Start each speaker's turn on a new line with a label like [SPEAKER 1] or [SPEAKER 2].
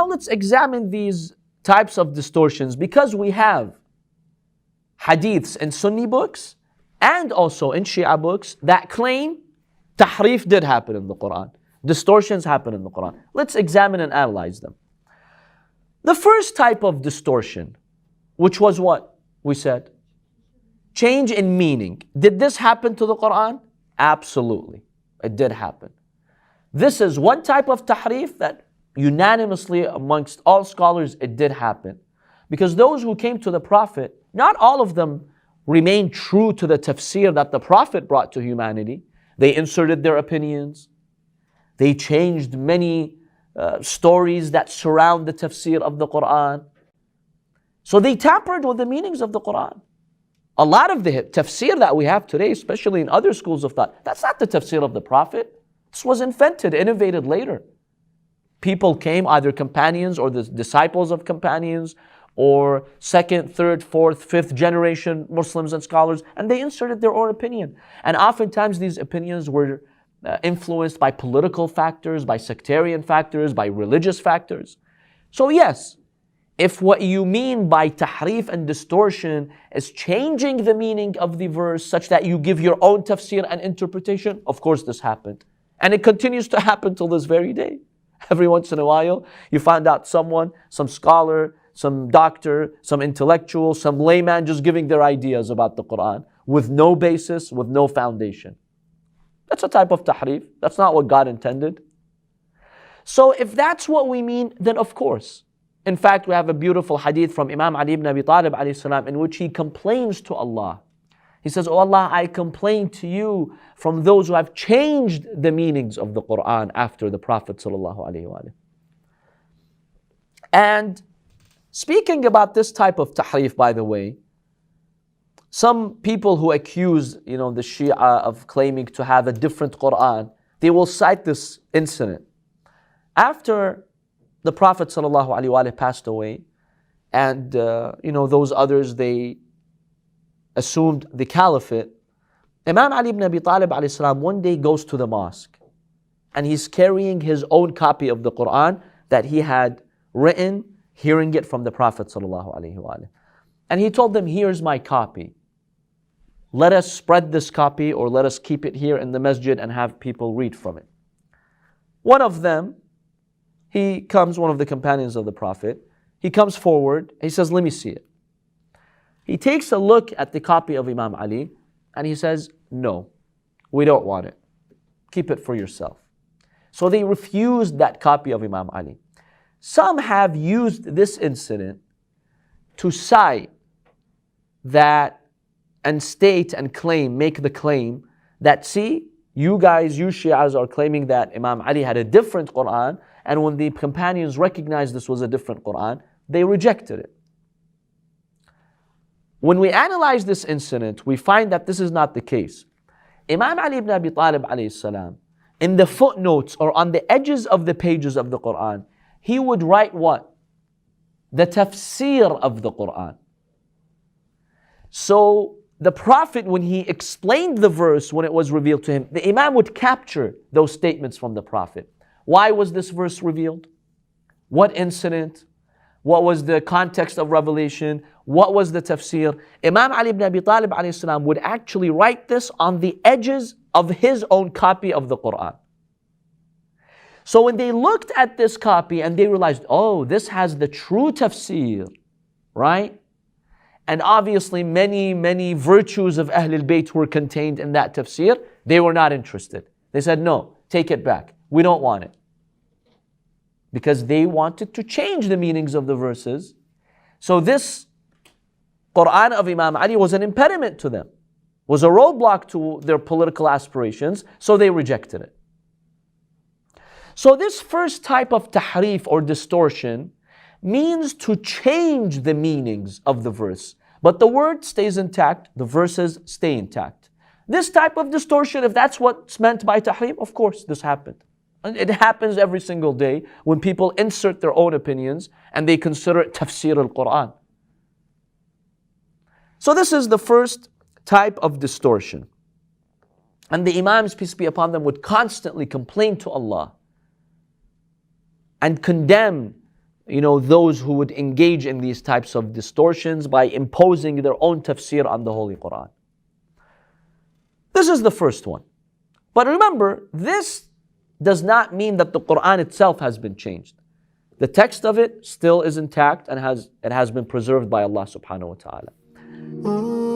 [SPEAKER 1] let's examine these types of distortions, because we have hadiths in Sunni books and also in Shia books that claim tahrif did happen in the Quran. Distortions happen in the Quran. Let's examine and analyze them. The first type of distortion, which was what we said? Change in meaning. Did this happen to the Quran? Absolutely. It did happen. This is one type of tahrif that unanimously amongst all scholars it did happen. Because those who came to the Prophet, not all of them remained true to the tafsir that the Prophet brought to humanity. They inserted their opinions. They changed many stories that surround the tafsir of the Quran. So they tampered with the meanings of the Quran. A lot of the tafsir that we have today, especially in other schools of thought, that's not the tafsir of the Prophet. This was invented, innovated later. People came, either companions or the disciples of companions, or second, third, fourth, fifth generation Muslims and scholars, and they inserted their own opinion. And oftentimes these opinions were influenced by political factors, by sectarian factors, by religious factors. So yes, if what you mean by tahrif and distortion is changing the meaning of the verse such that you give your own tafsir and interpretation, of course this happened. And it continues to happen till this very day. Every once in a while, you find out someone, some scholar, some doctor, some intellectual, some layman just giving their ideas about the Quran with no basis, with no foundation. That's a type of tahrif. That's not what God intended. So if that's what we mean, then of course. In fact, we have a beautiful hadith from Imam Ali ibn Abi Talib alayhi salam in which he complains to Allah. He says, "Oh Allah, I complain to you from those who have changed the meanings of the Quran after the Prophet sallallahu alaihi wasallam." And speaking about this type of tahrif, by the way, some people who accuse, the Shia of claiming to have a different Quran, they will cite this incident. After the Prophet sallallahu alaihi wasallam passed away, and those others, they assumed the caliphate, Imam Ali ibn Abi Talib alayhi salam one day goes to the mosque and he's carrying his own copy of the Quran that he had written, hearing it from the Prophet sallallahu alaihi wasallam. And he told them, "Here's my copy. Let us spread this copy, or let us keep it here in the masjid and have people read from it." One of them, one of the companions of the Prophet, he comes forward, he says, "Let me see it." He takes a look at the copy of Imam Ali and he says, "No, we don't want it. Keep it for yourself." So they refused that copy of Imam Ali. Some have used this incident to cite that and state and make the claim that, see, you guys, you Shias are claiming that Imam Ali had a different Quran, and when the companions recognized this was a different Quran, they rejected it. When we analyze this incident, we find that this is not the case. Imam Ali ibn Abi Talib alayhi salam, in the footnotes or on the edges of the pages of the Quran, he would write what? The tafsir of the Quran. So the Prophet, when he explained the verse, when it was revealed to him, the Imam would capture those statements from the Prophet. Why was this verse revealed? What incident? What was the context of revelation? What was the tafsir? Imam Ali ibn Abi Talib alayhi salam would actually write this on the edges of his own copy of the Quran. So when they looked at this copy and they realized, oh, this has the true tafsir, right? And obviously many virtues of Ahlulbayt were contained in that tafsir, they were not interested. They said, no, take it back. We don't want it. Because they wanted to change the meanings of the verses. So this Quran of Imam Ali was an impediment to them, was a roadblock to their political aspirations, so they rejected it. So this first type of tahrif or distortion means to change the meanings of the verse. But the word stays intact, the verses stay intact. This type of distortion, if that's what's meant by tahrif, of course this happened. And it happens every single day when people insert their own opinions and they consider it tafsir al-Quran. So this is the first type of distortion. And the Imams, peace be upon them, would constantly complain to Allah and condemn those who would engage in these types of distortions by imposing their own tafsir on the Holy Quran. This is the first one. But remember, this does not mean that the Quran itself has been changed. The text of it still is intact and it has been preserved by Allah subhanahu wa ta'ala.